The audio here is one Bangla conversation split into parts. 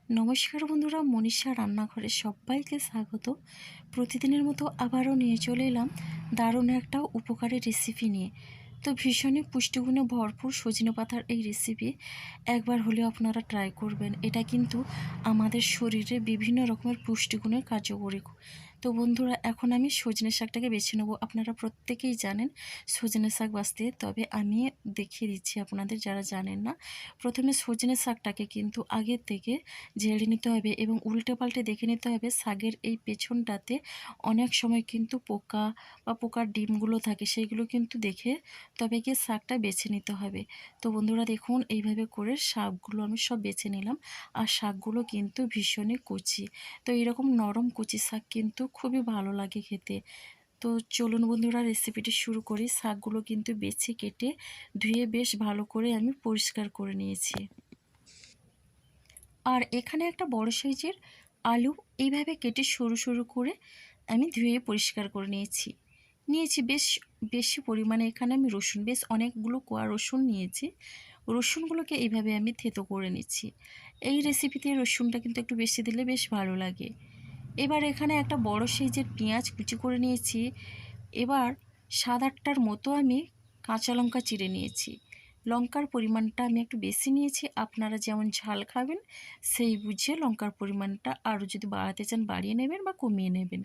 নমস্কার বন্ধুরা, মনীষা রান্নাঘরে সবাইকে স্বাগত। প্রতিদিনের মতো আবারও নিয়ে চলে এলাম দারুণ একটা উপকারী রেসিপি নিয়ে। তো ভীষণই পুষ্টিগুণে ভরপুর সজনে পাতার এই রেসিপি একবার হলেও আপনারা ট্রাই করবেন। এটা কিন্তু আমাদের শরীরে বিভিন্ন রকমের পুষ্টিগুণের কার্যকরী। তো বন্ধুরা, এখন আমি সজনে শাকটাকে বেছে নেব। আপনারা প্রত্যেকেই জানেন সজনে শাক বাছতে, তবে আমি দেখিয়ে দিচ্ছি আপনাদের যারা জানেন না। প্রথমে সজনে শাকটাকে কিন্তু আগের থেকে ঝেড়ে নিতে হবে এবং উল্টে পাল্টে দেখে নিতে হবে শাকের এই পেছনটাতে অনেক সময় কিন্তু পোকা বা পোকার ডিমগুলো থাকে, সেইগুলো কিন্তু দেখে তবে গিয়ে শাকটা বেছে নিতে হবে। তো বন্ধুরা দেখুন, এইভাবে করে শাকগুলো আমি সব বেছে নিলাম। আর শাকগুলো কিন্তু ভীষণই কচি। তো এরকম নরম কচি শাক কিন্তু খুবই ভালো লাগে খেতে। তো চলুন বন্ধুরা, রেসিপিটি শুরু করি। শাকগুলো কিন্তু বেছে কেটে ধুয়ে বেশ ভালো করে আমি পরিষ্কার করে নিয়েছি। আর এখানে একটা বড় সাইজের আলু এইভাবে কেটে সরু সরু করে আমি ধুয়ে পরিষ্কার করে নিয়েছি বেশ বেশি পরিমাণে। এখানে আমি রসুন, বেশ অনেকগুলো কোয়া রসুন নিয়েছি। রসুনগুলোকে এইভাবে আমি থেতো করে নিচ্ছি। এই রেসিপিতে রসুনটা কিন্তু একটু বেশি দিলে বেশ ভালো লাগে। এবার এখানে একটা বড় সাইজের পেঁয়াজ কুচি করে নিয়েছি। এবার 7-8টার মতো আমি কাঁচা লঙ্কা চিড়ে নিয়েছি। লঙ্কার পরিমাণটা আমি একটু বেশি নিয়েছি। আপনারা যেমন ঝাল খাবেন সেই বুঝে লঙ্কার পরিমাণটা আরও যদি বাড়াতে চান বাড়িয়ে নেবেন বা কমিয়ে নেবেন।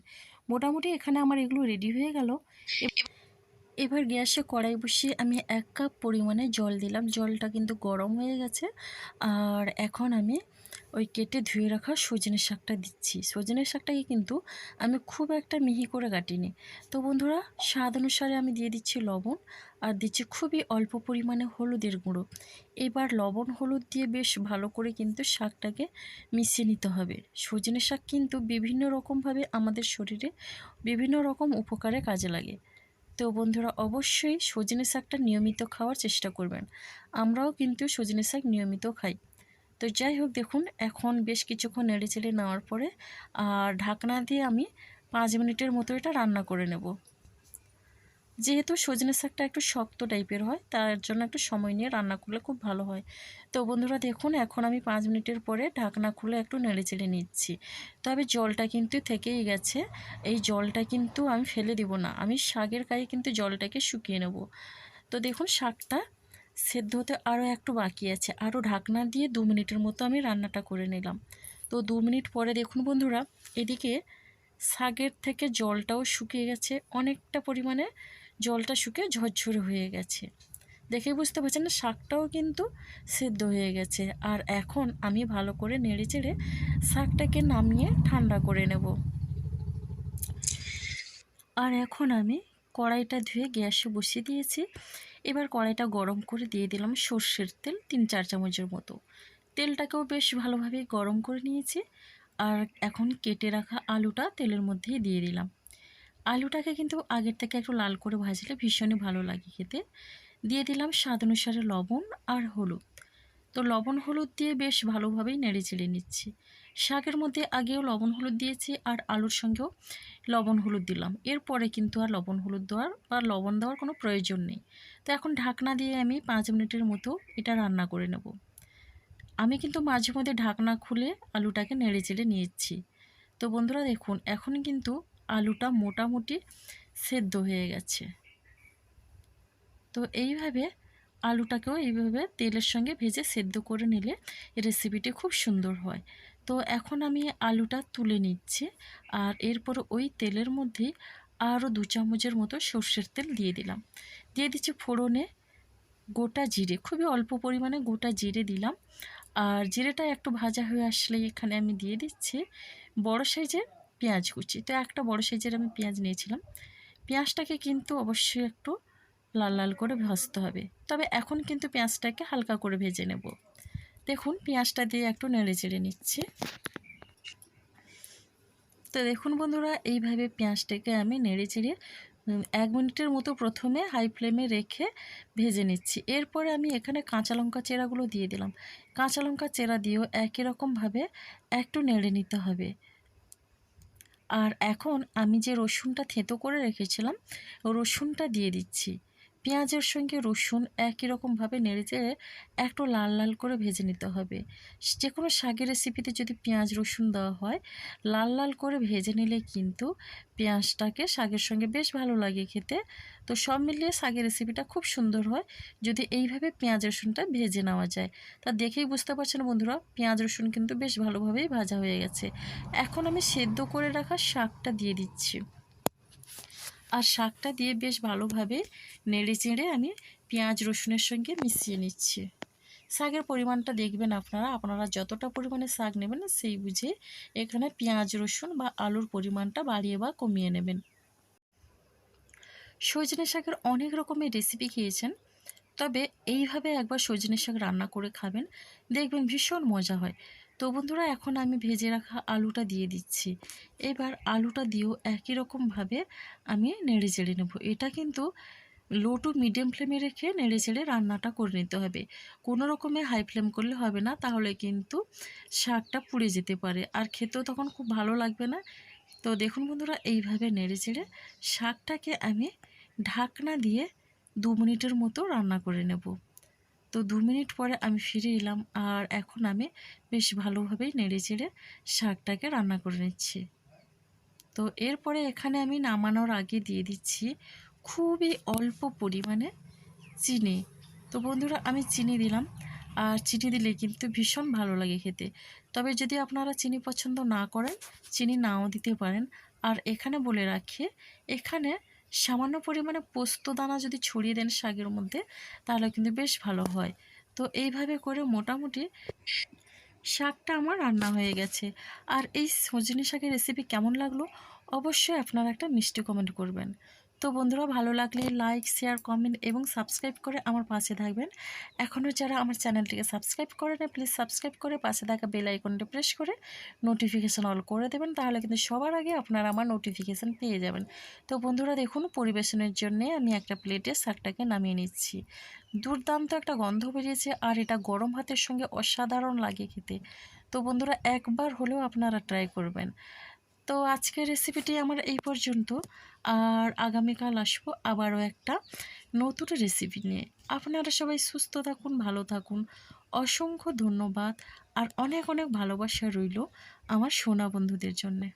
মোটামুটি এখানে আমার এগুলো রেডি হয়ে গেল। এবার গ্যাসে কড়াই বসিয়ে আমি 1 কাপ পরিমাণে জল দিলাম। জলটা কিন্তু গরম হয়ে গেছে। আর এখন আমি ওই কেটে ধুয়ে রাখা সজনে শাকটা দিচ্ছি। সজনে শাকটাকে কিন্তু আমি খুব একটা মিহি করে কাটিনি। তো বন্ধুরা, স্বাদ অনুসারে আমি দিয়ে দিচ্ছি লবণ আর দিচ্ছি খুবই অল্প পরিমাণে হলুদের গুঁড়ো। এবার লবণ হলুদ দিয়ে বেশ ভালো করে কিন্তু শাকটাকে মিশিয়ে নিতে হবে। সজনে শাক কিন্তু বিভিন্ন রকমভাবে আমাদের শরীরে বিভিন্ন রকম উপকারে কাজে লাগে। তো বন্ধুরা, অবশ্যই সজনে শাকটা নিয়মিত খাওয়ার চেষ্টা করবেন। আমরাও কিন্তু সজনে শাক নিয়মিত খাই। তো যাই হোক, দেখুন এখন বেশ কিছুক্ষণ নেড়েচেড়ে নেওয়ার পরে আর ঢাকনা দিয়ে আমি 5 মিনিটের মতো এটা রান্না করে নেব। যেহেতু সজনে শাকটা একটু শক্ত টাইপের হয়, তার জন্য একটু সময় নিয়ে রান্না করলে খুব ভালো হয়। তো বন্ধুরা দেখুন, এখন আমি 5 মিনিটের পরে ঢাকনা খুলে একটু নেড়েচেড়ে নিচ্ছি। তবে জলটা কিন্তু থেকেই গেছে। এই জলটা কিন্তু আমি ফেলে দেব না, আমি শাকের গায়ে কিন্তু জলটাকে শুকিয়ে নেব। তো দেখুন, শাকটা সেদ্ধ হতে আরও একটু বাকি আছে। আরও ঢাকনা দিয়ে 2 মিনিটের মতো আমি রান্নাটা করে নিলাম। তো 2 মিনিট পরে দেখুন বন্ধুরা, এদিকে শাকের থেকে জলটাও শুকিয়ে গেছে, অনেকটা পরিমাণে জলটা শুকিয়ে ঝরঝরে হয়ে গেছে। দেখে বুঝতে পারছেন না, শাকটাও কিন্তু সেদ্ধ হয়ে গেছে। আর এখন আমি ভালো করে নেড়েচেড়ে শাকটাকে নামিয়ে ঠান্ডা করে নেব। আর এখন আমি কড়াইটা ধুয়ে গ্যাসে বসিয়ে দিয়েছি। এবার কড়াইটা গরম করে দিয়ে দিলাম সর্ষের তেল 3-4 চামচের মতো। তেলটাকেও বেশ ভালোভাবে গরম করে নিয়েছি। আর এখন কেটে রাখা আলুটা তেলের মধ্যেই দিয়ে দিলাম। আলুটাকে কিন্তু আগের থেকে একটু লাল করে ভাজলে ভীষণই ভালো লাগে খেতে। দিয়ে দিলাম স্বাদ অনুসারে লবণ আর হলুদ। তো লবণ হলুদ দিয়ে বেশ ভালোভাবেই নেড়েচেড়ে নিচ্ছি। শাকের মধ্যে আগেও লবণ হলুদ দিয়েছি আর আলুর সঙ্গেও লবণ হলুদ দিলাম। এরপরে কিন্তু আর লবণ হলুদ দেওয়ার বা লবণ দেওয়ার কোনো প্রয়োজন নেই। তো এখন ঢাকনা দিয়ে আমি 5 মিনিটের মতো এটা রান্না করে নেব। আমি কিন্তু মাঝে মধ্যে ঢাকনা খুলে আলুটাকে নেড়েচেড়ে নিয়েছি। তো বন্ধুরা দেখুন, এখন কিন্তু আলুটা মোটামুটি সেদ্ধ হয়ে গেছে। তো এইভাবে আলুটাকেও এইভাবে তেলের সঙ্গে ভেজে সেদ্ধ করে নিলে রেসিপিটি খুব সুন্দর হয়। তো এখন আমি আলুটা তুলে নিচ্ছি। আর এরপর ওই তেলের মধ্যেই আরও 2 চামচের মতো সর্ষের তেল দিয়ে দিলাম। দিয়ে দিচ্ছি ফোড়নে গোটা জিরে, খুবই অল্প পরিমাণে গোটা জিরে দিলাম। আর জিরেটা একটু ভাজা হয়ে আসলে এখানে আমি দিয়ে দিচ্ছি বড় সাইজের পেঁয়াজ কুচি। তো একটা বড় সাইজের আমি পেঁয়াজ নিয়েছিলাম। পেঁয়াজটাকে কিন্তু অবশ্যই একটু লাল লাল করে ভাজতে হবে। তবে এখন কিন্তু পেঁয়াজটাকে হালকা করে ভেজে নেব। দেখুন, পেঁয়াজটা দিয়ে একটু নেড়েচেড়ে নিচ্ছি। তো দেখুন বন্ধুরা, এইভাবে পেঁয়াজটাকে আমি নেড়েচেড়ে 1 মিনিটের মতো প্রথমে হাই ফ্লেমে রেখে ভেজে নিচ্ছি। এরপরে আমি এখানে কাঁচা লঙ্কা চেরাগুলো দিয়ে দিলাম। কাঁচা লঙ্কা চেরা দিয়েও একই রকমভাবে একটু নেড়ে নিতে হবে। আর এখন আমি যে রসুনটা থেঁতো করে রেখেছিলাম, রসুনটা দিয়ে দিচ্ছি। পেঁয়াজের সঙ্গে রসুন একই রকমভাবে নেড়েচেড়ে একটু লাল লাল করে ভেজে নিতে হবে। যে কোনো শাকের রেসিপিতে যদি পেঁয়াজ রসুন দেওয়া হয়, লাল লাল করে ভেজে নিলে কিন্তু পেঁয়াজটাকে শাকের সঙ্গে বেশ ভালো লাগে খেতে। তো সব মিলিয়ে শাকের রেসিপিটা খুব সুন্দর হয় যদি এইভাবে পেঁয়াজ রসুনটা ভেজে নেওয়া যায়। তা দেখেই বুঝতে পারছেন বন্ধুরা, পেঁয়াজ রসুন কিন্তু বেশ ভালোভাবেই ভাজা হয়ে গেছে। এখন আমি সেদ্ধ করে রাখা শাকটা দিয়ে দিচ্ছি। আর শাকটা দিয়ে বেশ ভালোভাবে নেড়েচেড়ে আমি পেঁয়াজ রসুনের সঙ্গে মিশিয়ে নিচ্ছি। শাকের পরিমাণটা দেখবেন আপনারা যতটা পরিমাণে শাক নেবেন সেই বুঝে এখানে পেঁয়াজ রসুন বা আলুর পরিমাণটা বাড়িয়ে বা কমিয়ে নেবেন। সজনে শাকের অনেক রকমের রেসিপি খেয়েছেন, তবে এইভাবে একবার সজনে শাক রান্না করে খাবেন, দেখবেন ভীষণ মজা হয়। তো বন্ধুরা, এখন আমি ভেজে রাখা আলুটা দিয়ে দিচ্ছি। এবার আলুটা দিয়েও একই রকমভাবে আমি নেড়ে চেড়ে নেব। এটা কিন্তু লো টু মিডিয়াম ফ্লেমে রেখে নেড়ে চেড়ে রান্নাটা করে নিতে হবে। কোনো রকমে হাই ফ্লেম করলে হবে না, তাহলে কিন্তু শাকটা পুড়ে যেতে পারে আর খেতেও তখন খুব ভালো লাগবে না। তো দেখুন বন্ধুরা, এইভাবে নেড়ে চেড়ে শাকটাকে আমি ঢাকনা দিয়ে 2 মিনিটের মতো রান্না করে নেব। তো 2 মিনিট পরে আমি ফিরে এলাম, আর এখন আমি বেশ ভালোভাবেই নেড়েচেড়ে শাকটাকে রান্না করে নিচ্ছি। তো এরপরে এখানে আমি নামানোর আগে দিয়ে দিচ্ছি খুবই অল্প পরিমাণে চিনি। তো বন্ধুরা, আমি চিনি দিলাম, আর চিনি দিলে কিন্তু ভীষণ ভালো লাগে খেতে। তবে যদি আপনারা চিনি পছন্দ না করেন, চিনি নাও দিতে পারেন। আর এখানে বলে রাখি, এখানে সামান্য পরিমাণে পোস্ত দানা যদি ছড়িয়ে দেন শাকের মধ্যে, তাহলে কিন্তু বেশ ভালো হয়। তো এইভাবে করে মোটামুটি শাকটা আমার রান্না হয়ে গেছে। আর এই সজনে শাকের রেসিপি কেমন লাগলো অবশ্যই আপনারা একটা মিষ্টি কমেন্ট করবেন। তো বন্ধুরা, ভালো লাগলে লাইক, শেয়ার, কমেন্ট এবং সাবস্ক্রাইব করে আমার পাশে থাকবেন। এখনও যারা আমার চ্যানেলটিকে সাবস্ক্রাইব করে না, প্লিজ সাবস্ক্রাইব করে পাশে থাকা বেল আইকনটা প্রেস করে নোটিফিকেশান অল করে দেবেন, তাহলে কিন্তু সবার আগে আপনারা আমার নোটিফিকেশান পেয়ে যাবেন। তো বন্ধুরা দেখুন, পরিবেশনের জন্যে আমি একটা প্লেটে শাকটাকে নামিয়ে নিচ্ছি। দুর্দান্ত একটা গন্ধ বেরিয়েছে, আর এটা গরম ভাতের সঙ্গে অসাধারণ লাগে খেতে। তো বন্ধুরা, একবার হলেও আপনারা ট্রাই করবেন। তো আজকের রেসিপিটি আমার এই পর্যন্ত, আর আগামীকাল আসবো আবারও একটা নতুন রেসিপি নিয়ে। আপনারা সবাই সুস্থ থাকুন, ভালো থাকুন। অসংখ্য ধন্যবাদ, আর অনেক অনেক ভালোবাসা রইল আমার সোনা বন্ধুদের জন্যে।